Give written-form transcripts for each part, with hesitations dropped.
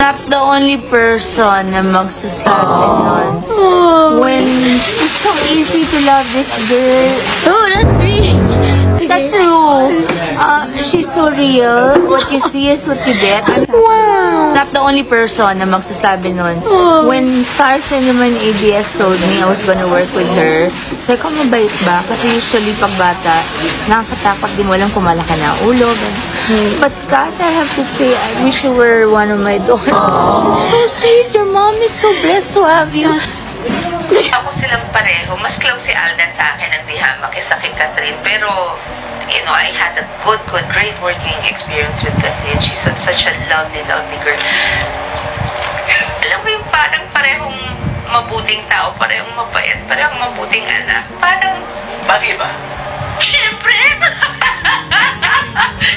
Not the only person na magsasabi nun. When it's so easy to love this girl. Oh, that's me. That's true. She's so real. What you see is what you get. Wow. Not the only person na magsasabi nun. When Stars naman ABS told me I was gonna work with her, sabi ko, mabait ba? Kasi usually pag bata, nakakatakot din, walang kumalaki na ulo. But God, I have to say, I wish you were one of my daughters. So sweet. Your mom is so blessed to have you. Ako silang pareho. Mas close si Alden sa akin ang Dihama kaysa kay Catherine. Pero, you know, I had a great working experience with Catherine. She's such a lovely girl. Alam mo yung parang parehong mabuting tao, parehong mabait, parehong mabuting anak. Parang, Bagay ba? syempre!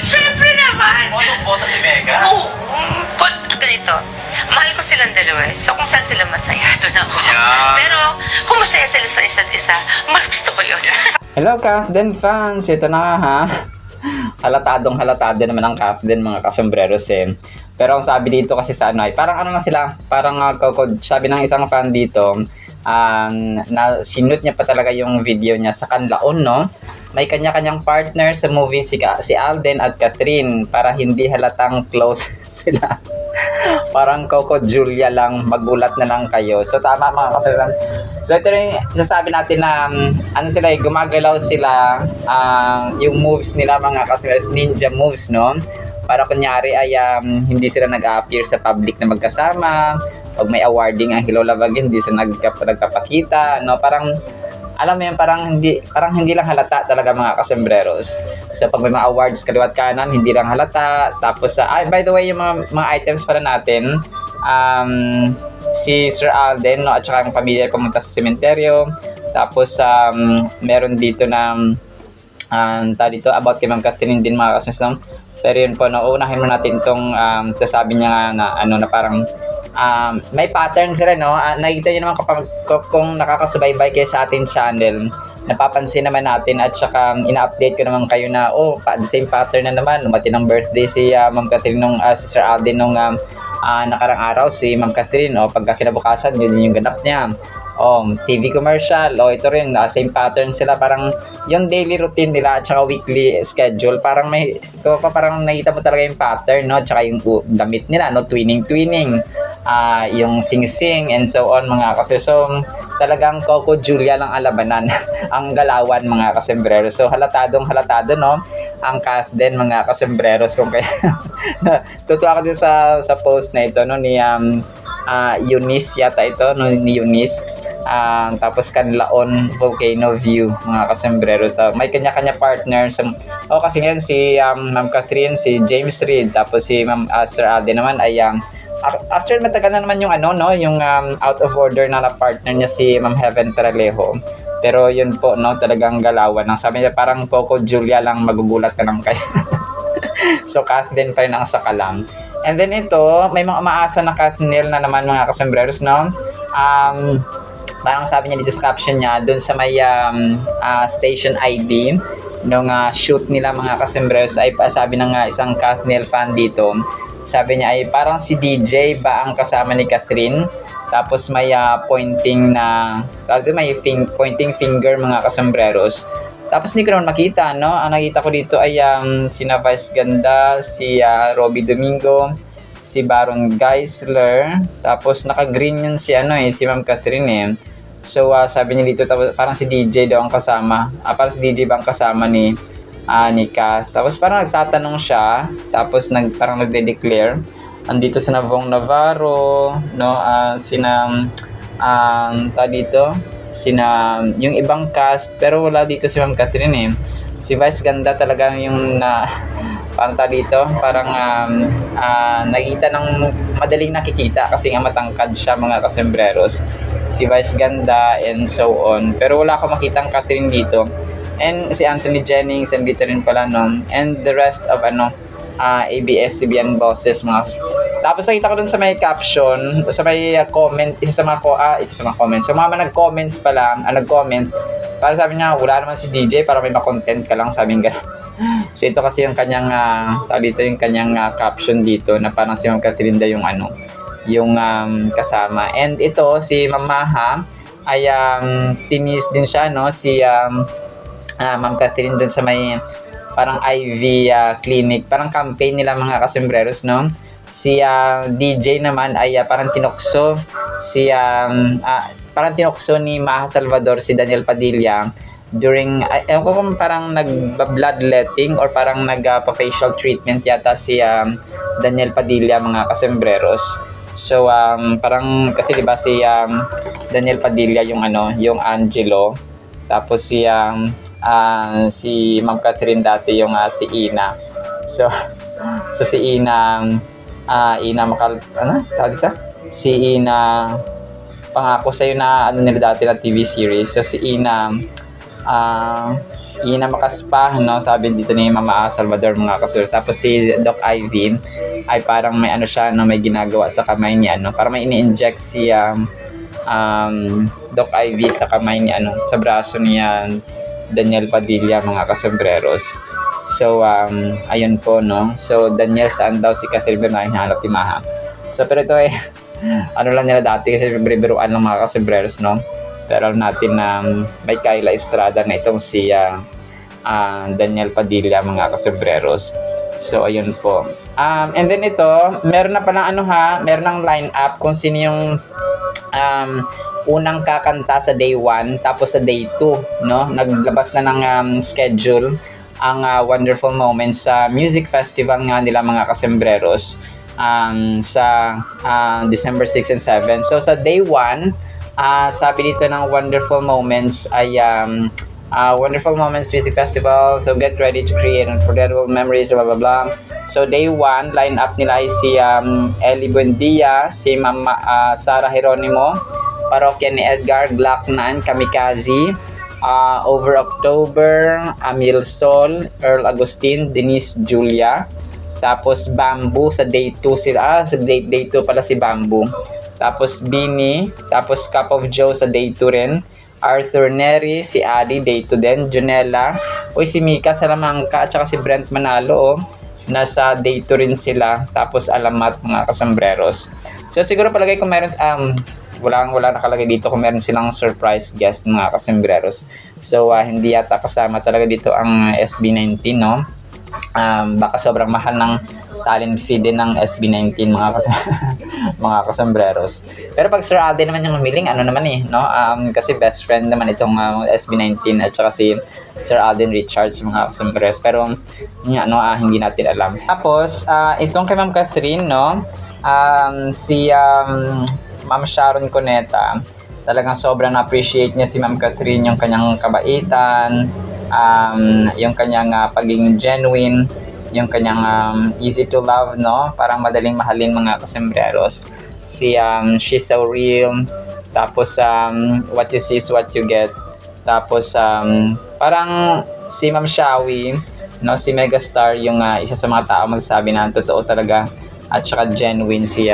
Syempre naman! Anong photo si Mega? Oo. Ganito. Mahal ko silang dalawa eh. So kung saan sila masaya, doon ako. Yeah. Pero kung masaya sila sa isa't isa, mas gusto ko yun. Hello Kafden fans! Ito na ha. Halatado naman ang Kafden mga kasombreros eh. Pero ang sabi dito kasi sa ano ay parang ano na sila, parang sabi ng isang fan dito, na sinut niya pa talaga yung video niya sa kanlaon, no? May kanya-kanyang partner sa movie si Alden at Catherine para hindi halatang close sila. Parang Coco Julia lang, magulat na lang kayo. So tama mga kasasan. So ito rin sasabi natin na ano sila, gumagalaw sila, yung moves nila mga kasasan, ninja moves, no? Para kunyari ay hindi sila nag-appear sa public na magkasama. Pag may awarding ang Hello Love Again, hindi sila nagpapakita, no? Parang alam mo yan, parang hindi lang halata talaga mga kasombreros. So pag may mga awards kaliwat kanan, hindi lang halata. Tapos by the way, yung mga items pala natin, si Sir Alden, no, at saka ang pamilya pumunta sa sementeryo. Tapos meron dito na dito about kay Ma'am Catherine din mga kasombreros. Pero yun po, nauunahin mo natin itong sasabi niya na ano na parang may pattern sila, no? Nakikita nyo naman kung nakakasubaybay kayo sa ating channel, napapansin naman natin at saka ina-update ko naman kayo na the same pattern na naman. Lumati ng birthday si Ma'am Catherine si Sir Alden nung nakarang araw, si Ma'am Catherine, pagka kinabukasan yun yung ganap niya. TV commercial, ito rin, same pattern sila, parang yung daily routine nila at saka weekly schedule, parang parang nakita mo talaga yung pattern, no? At saka yung damit nila, no? Twinning, yung sing-sing and so on mga kasi. So talagang Coco Julia lang ang labanan ang galawan mga kasombreros. So halatado, no? Ang Kafden mga kasombreros, kung kaya tutuwa ako din sa post na ito, no, ni Eunice yata ito, no, ni Eunice. Tapos Canlaon Volcano View mga kasombreros. May kanya-kanya partners. Kasi ngayon si Ma'am Catherine, si James Reid, tapos si Ma'am Sir Alden naman ay after matagal na naman yung yung out of order na partner niya si Ma'am Heaven Peralejo. Pero yun po, no, talagang galawan. Ang sabi niya parang Coco Julia lang, magugulat ka lang kayo. So Kafden pa rin ang sakalam. And then ito, may mga umaasa na Kathnil na naman mga kasombreros, no? Parang sabi niya dito sa caption niya, dun sa may station ID nung shoot nila mga kasombreros, ay sabi ng isang Kathnil fan dito, sabi niya ay parang si DJ ba ang kasama ni Catherine, tapos may pointing finger mga kasombreros. Tapos hindi ko naman makita, no? Ang nakita ko dito ay sina Vice Ganda, si Robby Domingo, si Baron Geisler, tapos naka-green yun si si Ma'am Catherine eh. So sabi niya dito, parang si DJ daw ang kasama. Parang si DJ ba ang kasama ni Kath. Tapos parang nagtatanong siya, tapos parang nagde-declare. Andito si Navong Navarro, no? Yung ibang cast, pero wala dito si Ma'am Catherine eh. Si Vice Ganda talagang yung parang nakita ng madaling nakikita kasi nga matangkad siya mga kasombreros, si Vice Ganda and so on. Pero wala akong makitang Catherine dito. And si Anthony Jennings and dito rin pala, no? And the rest of ABS-CBN bosses mga. Tapos nakita ko dun sa may caption, sa may comment, isa sa mga comments. So mga nag-comments pala, nag-comment, para sabi niya, wala naman si DJ, para may ma-content ka lang, sabi nga. So ito kasi yung kanyang dito yung kanyang caption dito na parang si Ma'am Catherine daw yung yung kasama. And ito si Mamaha ay tinis din siya no si Ma'am Catherine dun sa may parang IV clinic, parang campaign nila mga kasembreros no. Si DJ naman ay parang tinukso si parang tinukso ni Maha Salvador si Daniel Padilla during ewan ko kung parang nag-bloodletting or parang nagpa-facial treatment yata si Daniel Padilla mga kasembreros. So parang kasi 'di ba si Daniel Padilla yung yung Angelo, tapos si Ma'am Catherine dati yung si Ina. So si Ina si Ina Pangako Sa'yo na nila dati na TV series. So si Ina Makaspa no, sabi dito ni Mama Salvador mga kasurs. Tapos si Doc Ivy ay parang may siya no, may ginagawa sa kamay niya no, para may ini-inject si Doc Ivy sa kamay niya sa braso niya Daniel Padilla mga kasembreros. So ayun po no. So Daniel saan daw si Catherine Bernal hanap ni Maha. So pero ito lang nila dati kasi biruan lang mga kasembreros no. Pero natin na may Kyla Estrada na itong si Daniel Padilla mga kasembreros. So ayun po. And then ito, meron na palang meron ng line up kung sino yung unang kakanta sa day 1 tapos sa day 2 no. Naglabas na ng schedule ang Wonderful Moments sa music festival nga nila mga kasembreros sa December 6 and 7. So sa day 1, sabi dito ng Wonderful Moments ay Wonderful Moments Music Festival, so get ready to create unforgettable memories, blah blah blah. So day 1, line up nila ay si Ellie Buendia, si Mama Sara Geronimo, parokya ni Edgar, Glocknan, Kamikaze, Over October, Amil Sol, Earl Agustin, Denise Julia. Tapos Bamboo sa day 2 sila. Sa day 2 pala si Bamboo. Tapos Bini. Tapos Cup of Joe sa day 2 rin. Arthur Neri, si Adi, day 2 din. Junella. Uy, si Mika Salamanca at saka si Brent Manalo. Nasa day 2 rin sila. Tapos Alamat mga kasembreros. So siguro palagay kung meron wala nakalagay dito kung meron silang surprise guest mga kasembreros. So hindi yata kasama talaga dito ang SB19 no. Baka sobrang mahal ng talent fee din ng SB19 mga kasembreros. Pero pag Sir Alden naman yung humiling naman no, kasi best friend naman itong SB19 at saka si Sir Alden Richards mga kasembreros. Pero hindi natin alam. Tapos itong kay Ma'am Catherine no, si Ma'am Sharon Cuneta, talagang sobrang appreciate niya si Ma'am Catherine, yung kanyang kabaitan, yung kanyang pagiging genuine, yung kanyang easy to love no, parang madaling mahalin mga kasembreros. She's so real. Tapos what you see is what you get. Tapos parang si Ma'am Shawi no, si Megastar yung isa sa mga tao magsabi na totoo talaga at saka genuine si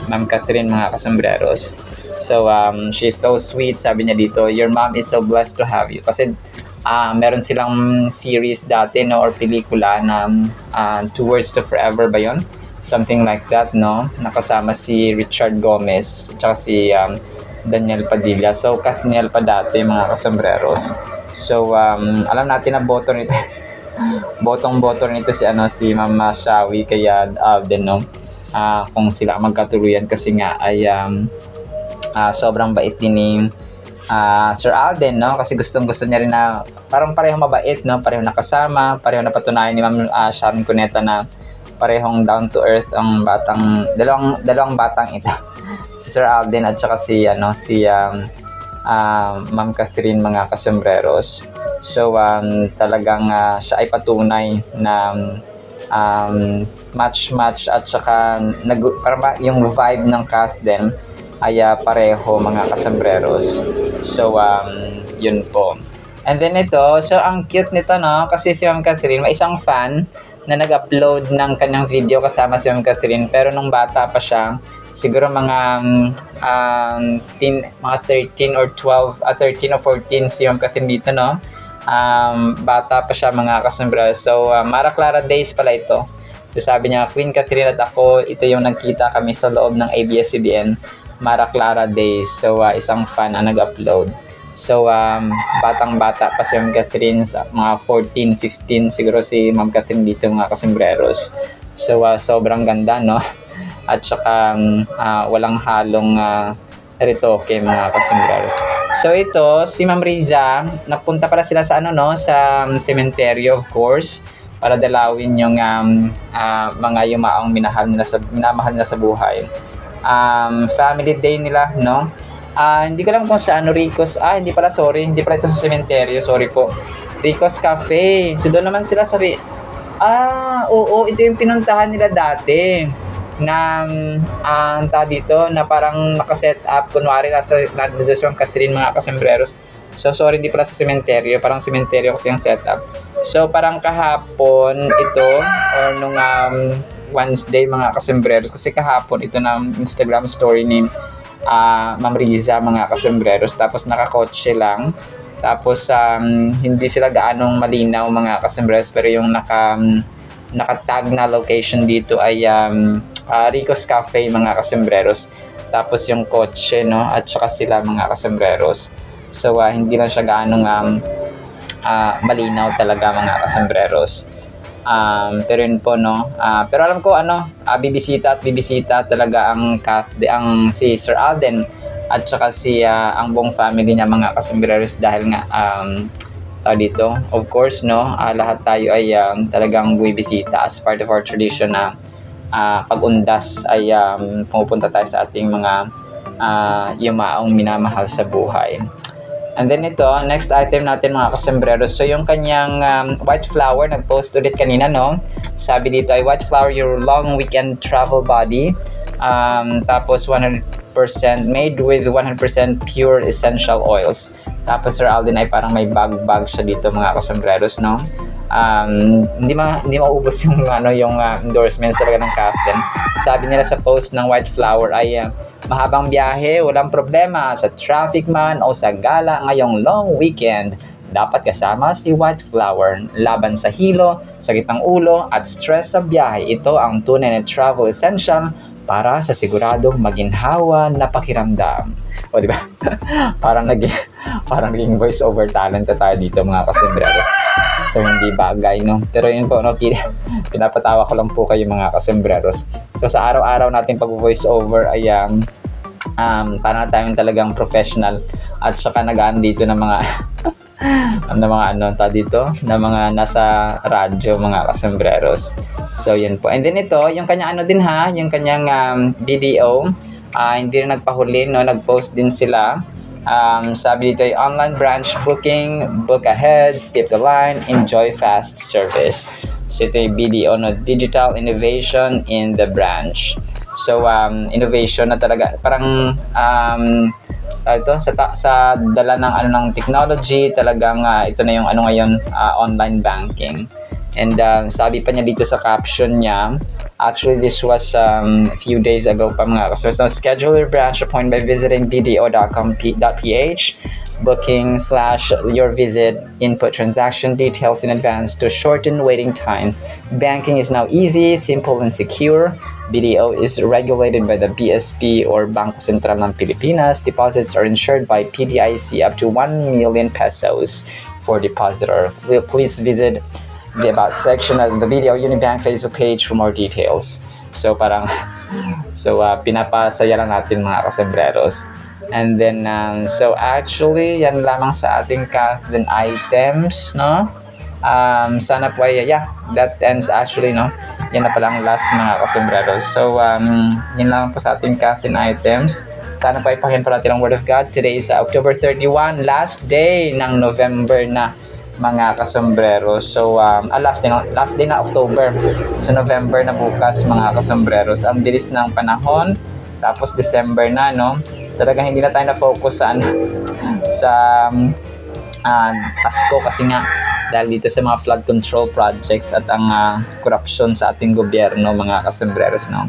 Ma'am Catherine mga kasembreros. So she's so sweet, sabi niya dito, your mom is so blessed to have you. Kasi meron silang series dati no, or pelikula na Two Words to Forever ba yun? Something like that no, nakasama si Richard Gomez at saka si Daniel Padilla. So Kathniel pa dati mga kasembreros. So alam natin na boto nito botong-boto nito si Mama Shawi kaya Alden no, kung sila magkatuluyan kasi nga ay sobrang bait din ni Sir Alden no, kasi gustong-gusto niya rin na parang parehong mabait no, parehong nakasama, parehong napatunayan ni Ma'am Sharon Cuneta na parehong down to earth ang dalawang batang ito. Si Sir Alden at saka si Ma'am Catherine mga kasembreros. So talagang siya ay patunay na match at saka parang yung vibe ng cast din ay pareho mga kasembreros. So yun po. And then ito, so ang cute nito no, kasi si Ma'am Catherine, may isang fan na nag-upload ng kanyang video kasama si Ma'am Catherine, pero nung bata pa siya, siguro mga 13 or 14 si Ma'am Catherine dito no. Bata pa siya mga kasombrero. So, Mara Clara Days pala ito. So, sabi niya, Queen Catherine at ako, ito yung nagkita kami sa loob ng ABS-CBN Mara Clara Days. So, isang fan ang nag-upload. So, batang-bata pa si Ma'am Catherine, mga 14, 15 siguro si Ma'am Catherine dito mga kasombreros. So, sobrang ganda, no? At saka, walang halong retoke mga kasombreros. So, ito, si Ma'am Riza, napunta pala sila sa sa cementerio, of course, para dalawin yung mga yumaong minamahal nila sa buhay. Family day nila, no? Hindi ko alam kung saan, Rico's, hindi pala ito sa cementerio, sorry po. Rico's Cafe. So, doon naman sila sa oo, ito yung pinuntahan nila dati na dito na parang nakaset up kunwari nasa Ma'am Catherine mga kasombreros. So sorry, hindi pala sa cementerio, parang cementerio kasi yung setup. So parang kahapon ito or nung Wednesday mga kasombreros, kasi kahapon ito na Instagram story ni Ma'am Riza mga kasombreros, tapos nakakotse lang. Tapos hindi sila gaanong malinaw mga kasombreros, pero yung nakatag na location dito ay Rico's Cafe mga kasombreros. Tapos yung kotse, no, at saka sila mga kasombreros. So hindi lang siya gaanong malinaw talaga mga kasombreros. Pero yun po, no. Pero alam ko bibisita talaga ang si Sir Alden at saka ang buong family niya mga kasombreros, dahil nga dito, of course, no, lahat tayo ay talagang bibisita as part of our tradition na pag-undas ay pumupunta tayo sa ating mga yumaong minamahal sa buhay. And then ito, next item natin mga kasombreros. So yung kanyang white flower, nag-post ulit kanina, no? Sabi dito ay white flower, your long weekend travel body. Tapos 100% made with 100% pure essential oils. Tapos Sir Alden ay parang may bag siya dito mga kasombreros, no? Hindi maubos yung endorsements talaga ng Catherine. Sabi nila sa post ng white flower ay mahabang biyahe, walang problema sa traffic man o sa gala ngayong long weekend. Dapat kasama si white flower laban sa hilo, sakit ng ulo at stress sa biyahe. Ito ang tunay na travel essential para sa siguradong maginhawa na pakiramdam. O di ba? parang naging voice over talent tayo dito mga kasombreros. So hindi bagay, no? Pero yun po, no, pinapatawa ko lang po kayo mga kasombreros. So sa araw-araw natin pag-voice over ay para tayong talagang professional at saka nagaan dito ng mga na mga nasa radyo mga kasombreros. So yun po. And then ito, yung kanyang yung kanyang video, hindi rin nagpahuli, no, nag-post din sila. Sabi dito ay online branch booking, book ahead, skip the line, enjoy fast service. So ito yung video, no, digital innovation in the branch. So innovation na talaga, parang ito sa dala ng technology, talagang ito na yung ngayon, online banking. And sabi pa niya dito sa caption niya, actually this was a few days ago pa mga kasombreros. So schedule your branch appointment by visiting bdo.com.ph, booking/your visit, input transaction details in advance to shorten waiting time. Banking is now easy, simple and secure. BDO is regulated by the BSP or Bangko Sentral ng Pilipinas. Deposits are insured by PDIC up to 1 million pesos for depositor. Please visit the About section of the BDO Unibank Facebook page for more details. So pinapasaya lang natin mga kasombreros. And then so actually yan lamang sa ating Catherine items, no? Sana po ay that ends actually, no? Yan na palang last mga kasombreros. So yun lamang po sa ating Catherine items. Sana po ay pakinggan pa natin ang Word of God. Today is October 31, last day ng November na mga kasombreros. So last day na October. So November na bukas mga kasombreros. Ang bilis ng panahon. Tapos December na, no? Talagang hindi na tayo na-focus sa Pasko kasi nga dahil dito sa mga flood control projects at ang corruption sa ating gobyerno mga kasombreros, no?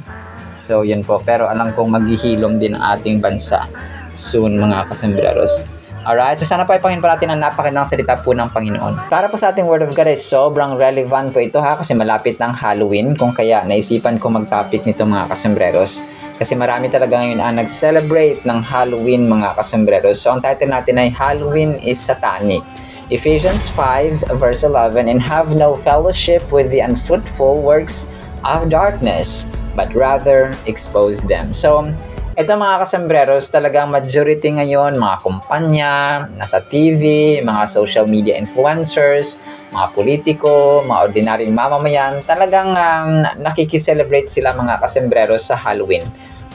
So yan po, pero alam kong maghihilom din ang ating bansa soon mga kasombreros. Alright, so sana po ipangin po natin ang napakagandang salita po ng Panginoon. Para po sa ating Word of God ay sobrang relevant po ito ha, kasi malapit ng Halloween, kung kaya naisipan ko mag-topic nito mga kasembreros. Kasi marami talaga ngayon ang nag-celebrate ng Halloween mga kasembreros. So ang title natin ay Halloween is Satanic. Ephesians 5 verse 11, and have no fellowship with the unfruitful works of darkness, but rather expose them. So, ito mga kasembreros, talagang majority ngayon, mga kumpanya, nasa TV, mga social media influencers, mga politiko, mga ordinaryong mamamayan, talagang nakikiselebrate sila mga kasembreros sa Halloween.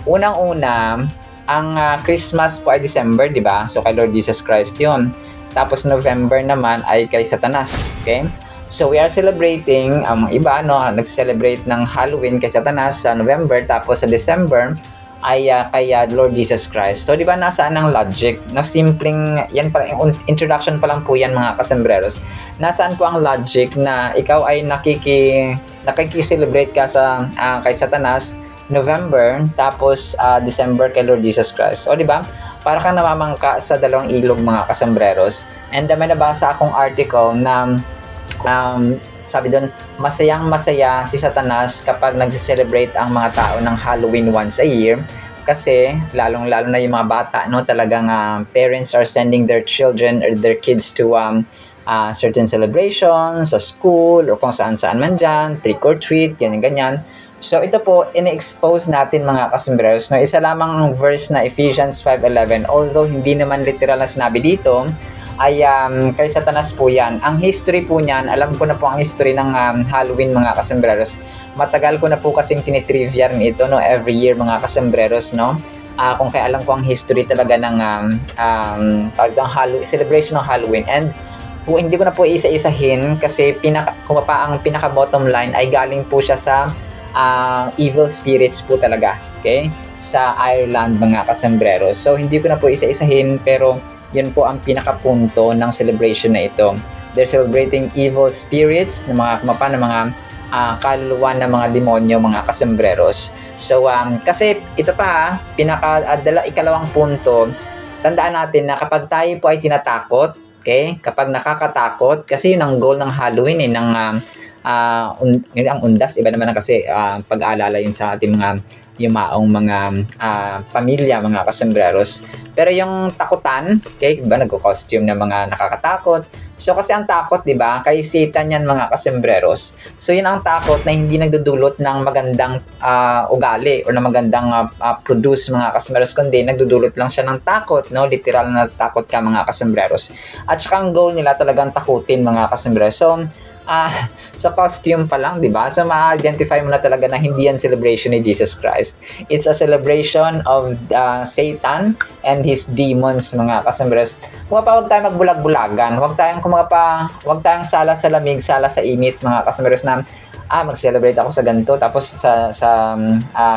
Unang-una, ang Christmas po ay December, di ba? So kay Lord Jesus Christ yun. Tapos November naman ay kay Satanas, okay? So we are celebrating, iba nag-celebrate ng Halloween kay Satanas sa November, tapos sa December ay kay Lord Jesus Christ. So, di ba nasaan ang logic? Na simpleng, yan pa, introduction pa lang po yan mga kasembreros. Nasaan po ang logic na ikaw ay nakikicelebrate ka sa kay Satanas, November, tapos December kay Lord Jesus Christ. O, di ba? Para kang namamangka sa dalawang ilog mga kasembreros. And may nabasa akong article na sabi doon, masayang-masaya si Satanas kapag nag-celebrate ang mga tao ng Halloween once a year, kasi lalong-lalo na yung mga bata, talagang parents are sending their children or their kids to certain celebrations sa school or kung saan-saan man dyan, trick or treat, ganyan-ganyan. So ito po, ine-expose natin mga kasembreros, isa lamang ang verse na Ephesians 5:11, although hindi naman literal na sinabi dito, ay kay Satanas po yan. Ang history po niyan, alam ko na po ang history ng Halloween mga kasembreros. Matagal ko na po kasing tinitrivia rin ito, every year mga kasembreros, kung kaya alam ko ang history talaga ng celebration ng Halloween. And hindi ko na po isa-isahin kasi ang pinaka bottom line ay galing po siya sa evil spirits po talaga, okay? Sa Ireland mga kasembreros. So hindi ko na po isa-isahin, pero yun po ang pinakapunto ng celebration na ito. They're celebrating evil spirits, ng mga kumapa, ng mga kaluluwa ng mga demonyo, mga kasembreros. So, kasi ito pa ikalawang punto, tandaan natin na kapag tayo po ay tinatakot, okay? Kapag nakakatakot, kasi yun ang goal ng Halloween, ang undas, iba naman kasi pag-aalala yun sa ating mga yumaong mga pamilya, mga kasembreros. Pero yung takutan, okay, diba, nagko-costume ng mga nakakatakot. So kasi ang takot, diba, kay Satan yan mga kasembreros. So yun ang takot na hindi nagdudulot ng magandang ugali o na magandang produce mga kasembreros, kundi nagdudulot lang siya ng takot, literal na takot ka mga kasembreros. At saka ang goal nila talagang takutin mga kasembreros. So sa costume pa lang, di ba? So, ma-identify mo na talaga na hindi yan celebration ni Jesus Christ. It's a celebration of Satan and his demons, mga kasembreros. Huwag tayong magbulag-bulagan. Huwag tayong sala sa lamig, sala sa init, mga kasembreros, na mag-celebrate ako sa ganito, tapos sa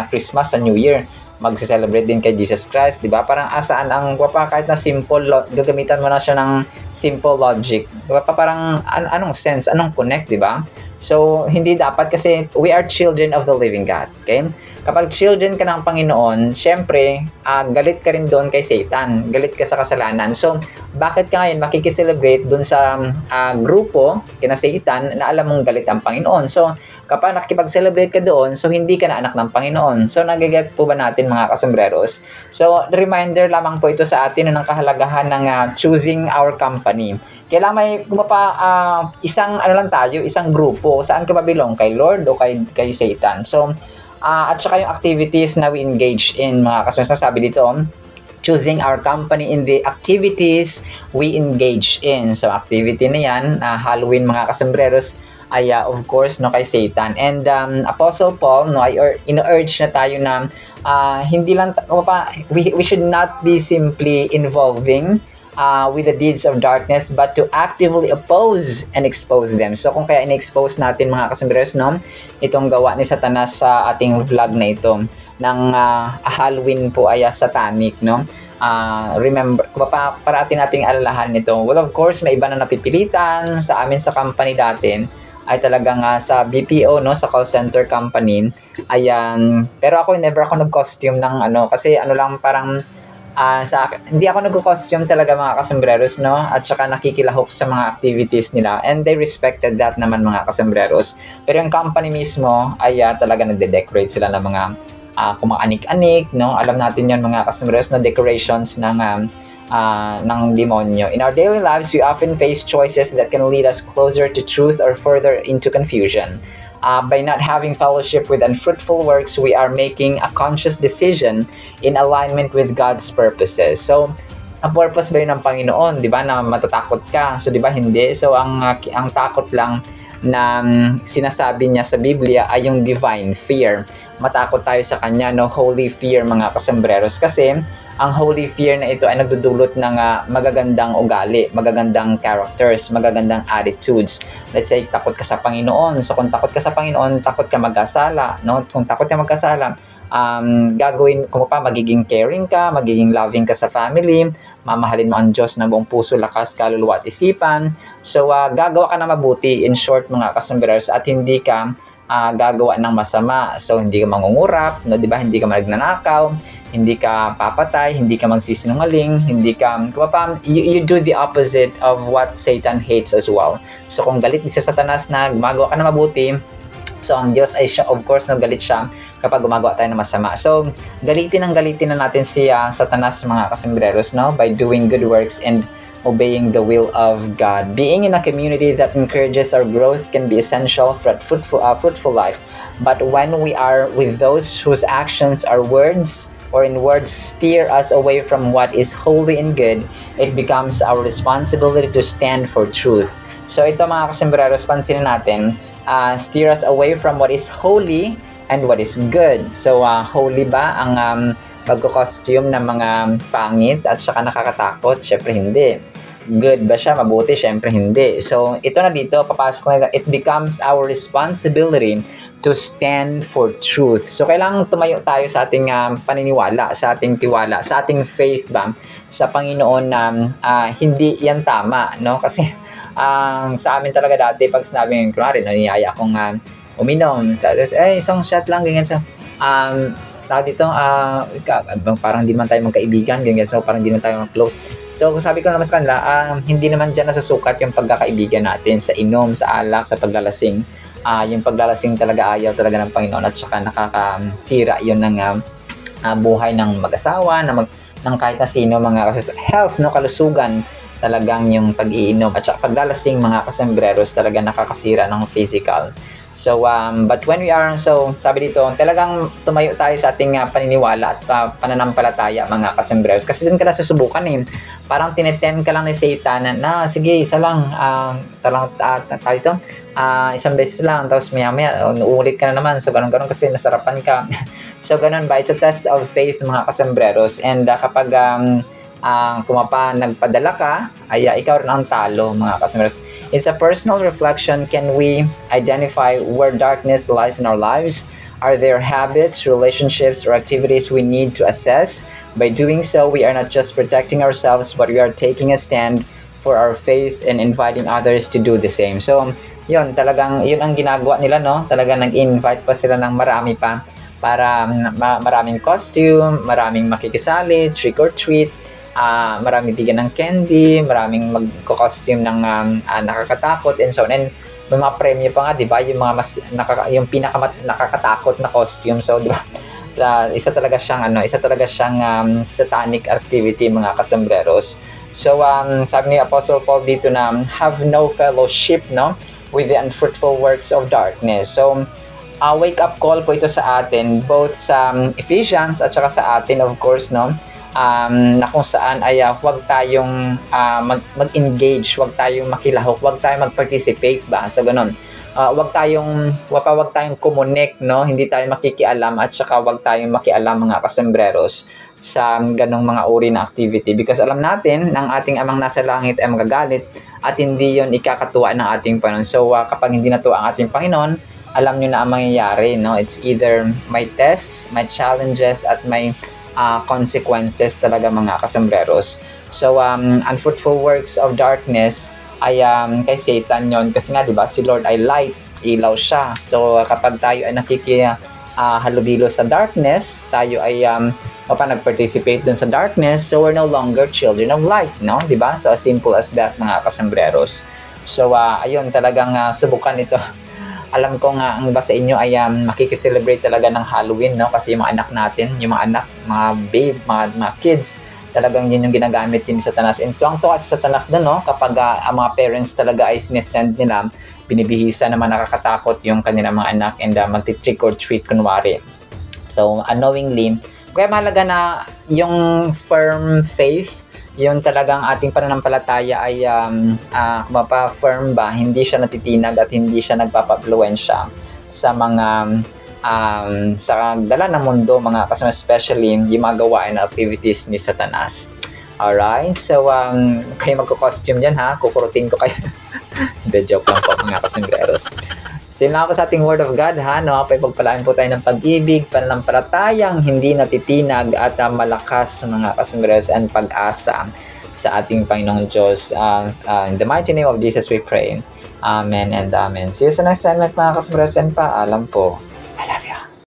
Christmas, sa New Year, mag-celebrate din kay Jesus Christ, di ba? Parang asaan ang kahit na simple, gagamitan mo na siya ng simple logic. Di ba? Parang anong sense, anong connect, di ba? So, hindi dapat kasi we are children of the living God, okay? Kapag children ka ng Panginoon, syempre, galit ka rin doon kay Satan. Galit ka sa kasalanan. So, bakit ka ngayon makikiselebrate doon sa grupo, kina Satan, na alam mong galit ang Panginoon? So, kapag nakikipag-celebrate ka doon, so hindi ka na anak ng Panginoon. So, nagiget po ba natin mga kasembreros? So, reminder lamang po ito sa atin ng kahalagahan ng choosing our company. Kailangan may isang isang grupo. Saan ka ba belong? Kay Lord o kay Satan? So, at saka yung activities na we engage in, mga kasembreros, sabi dito, choosing our company in the activities we engage in. So, activity na yan, Halloween mga kasembreros, ay of course kay Satan. And Apostle Paul, ino-urge na tayo na hindi lang we should not be simply involving with the deeds of darkness, but to actively oppose and expose them. So kung kaya in-expose natin mga kasembreros, itong gawa ni Satanas sa ating vlog na ito ng Halloween po ay satanic, remember, parating nating alalahan nito. Well, of course, may iba na napipilitan sa amin sa company dati ay talagang sa BPO, sa call center company. Ayan, pero ako never ako nag-costume ng kasi lang, parang Hindi ako nag-costume talaga mga kasembreros, no? At saka nakikilahok sa mga activities nila. And they respected that naman mga kasembreros. Pero yung company mismo ay talaga nagde-decorate sila ng mga kumaanik-anik, no? Alam natin yon mga kasembreros na decorations ng demonyo. In our daily lives, we often face choices that can lead us closer to truth or further into confusion. By not having fellowship with unfruitful works, we are making a conscious decision in alignment with God's purposes. So, ang purpose ba yun ng Panginoon? Di ba? Na matatakot ka. So, di ba? Hindi. So, ang takot lang na sinasabi niya sa Biblia ay yung divine fear. Matakot tayo sa Kanya, no? Holy fear, mga kasembreros. Kasi, ang holy fear na ito ay nagdudulot ng magagandang ugali, magagandang characters, magagandang attitudes. Let's say, takot ka sa Panginoon. So, kung takot ka sa Panginoon, takot ka magkasala. No? Kung takot ka magkasala, gagawin ko pa, magiging caring ka, magiging loving ka sa family, mamahalin mo ang Diyos ng buong puso, lakas, kaluluwa at isipan. So, gagawa ka na mabuti, in short, mga kasembreros, at hindi ka gagawa ng masama. So, hindi ka mangungurap, no? Diba? Hindi ka magnanakaw, hindi ka papatay, hindi ka magsisinungaling, hindi ka, you do the opposite of what Satan hates as well. So, kung galit si Satanas na gumagawa ka na mabuti, so ang Diyos ay siya, of course, nagalit siya kapag gumagawa tayo ng masama. So, galitin na natin si Satanas, mga kasembreros, no? By doing good works and obeying the will of God. Being in a community that encourages our growth can be essential for a fruitful life. But when we are with those whose actions are words, or in words steer us away from what is holy and good, it becomes our responsibility to stand for truth. So ito mga kasembreros, pansinin natin, steer us away from what is holy and what is good. So holy ba ang pagko-costume ng mga pangit at saka nakakatakot? Syempre hindi. Good ba siya? Mabuti? Syempre hindi. So ito na dito, papasok na it becomes our responsibility to stand for truth. So, kailangan tumayo tayo sa ating paniniwala, sa ating tiwala, sa ating faith ba, sa Panginoon na hindi yan tama, no? Kasi, sa amin talaga dati, pag sinabi ng kunwari, naniyaya akong uminom, tapos, isang shot lang, ganyan. So, dito, parang hindi man tayo magkaibigan, ganyan. So, parang hindi man tayo close. So, sabi ko naman sa kanila, hindi naman dyan nasusukat yung pagkakaibigan natin sa inom, sa alak, sa paglalasing. Yung paglalasing talaga ayaw talaga ng Panginoon at saka nakakasira yun ng buhay ng mag-asawa, ng kahit na sino, mga kasi health, no, kalusugan talagang yung pag-iinom at saka paglalasing, mga kasembreros, talaga nakakasira ng physical. So, but when we are, so sabi dito, talagang tumayo tayo sa ating paniniwala at pananampalataya, mga kasembreros, kasi dun ka na susubukan parang tineten ka lang ni Satan na sige, isa lang tayo ito, isang beses lang, tapos maya uulit ka na naman, so ganun kasi nasarapan ka. So ganun ba, it's a test of faith, mga kasembreros, and kapag nagpadala ka, ay ikaw rin ang talo, mga kasembreros. It's a personal reflection. Can we identify where darkness lies in our lives? Are there habits, relationships, or activities we need to assess? By doing so, we are not just protecting ourselves, but we are taking a stand for our faith and inviting others to do the same. So, yun ang ginagawa nila, no? Talagang nag-invite pa sila ng marami pa para maraming costume, maraming makikisali, trick or treat, maraming bigyan ng candy, maraming magko-costume ng nakakatakot and so on. And may mga premyo pa nga, 'di ba? Yung mga yung nakakatakot na costume. So, 'di ba? Isa talaga siyang satanic activity, mga kasembreros. So, sabi ni Apostle Paul dito na have no fellowship, no, with the unfruitful works of darkness. So, wake up call po ito sa atin, both sa Ephesians at saka sa atin, of course, no, na kung saan ay huwag tayong mag-engage, huwag tayong makilahok, huwag tayong mag-participate ba, so ganun. Huwag tayong connect, no, hindi tayo makikialam at saka huwag tayong makialam, mga kasembreros, sa ganong mga uri na activity, because alam natin ng ating amang nasa langit ay magagalit at hindi yon ikakatuwa ng ating Panginoon. So kapag hindi natuwa ang ating Panginoon, alam nyo na ang mangyayari, no? It's either may tests, may challenges at may consequences talaga, mga kasembreros. So unfruitful works of darkness ay kay Satan yon, kasi nga 'di ba si Lord ay light, ilaw siya. So kapag tayo ay halubilo sa darkness, tayo ay nag-participate dun sa darkness, so we're no longer children of light, no? Diba? So as simple as that, mga kasambreros. So ayun, talagang subukan ito. Alam ko nga ang iba sa inyo ay makikiselebrate talaga ng Halloween, no? Kasi yung mga anak natin, yung mga anak, mga babe, mga kids, talagang yun yung ginagamit din sa Satanas. And tuwang-tuwa sa Satanas doon, no? Kapag ang mga parents talaga ay sinesend nila, binibihisa naman nakakatakot yung kanilang mga anak and magti-trick or treat kunwari. So unknowingly, kaya mahalaga na yung firm faith, yung talagang ating pananampalataya ay firm ba, hindi siya natitinag at hindi siya nagpapapluwensya sa mga sa dala ng mundo, mga kasama, especially yung mga gawain na activities ni Satanas. Alright, so kayo magko-costume dyan ha, kukurutin ko kayo. Hindi, joke lang po mga kasambreros. So yun lang ako sa ating Word of God ha, no? Pagpagpalaan po tayo ng pag-ibig, pananampalatayang hindi natitinag at malakas mga kasambreros and pag-asa sa ating Panginoong Diyos. In the mighty name of Jesus we pray. Amen and amen. See you sa next segment mga kasambreros and paalam po. I love you.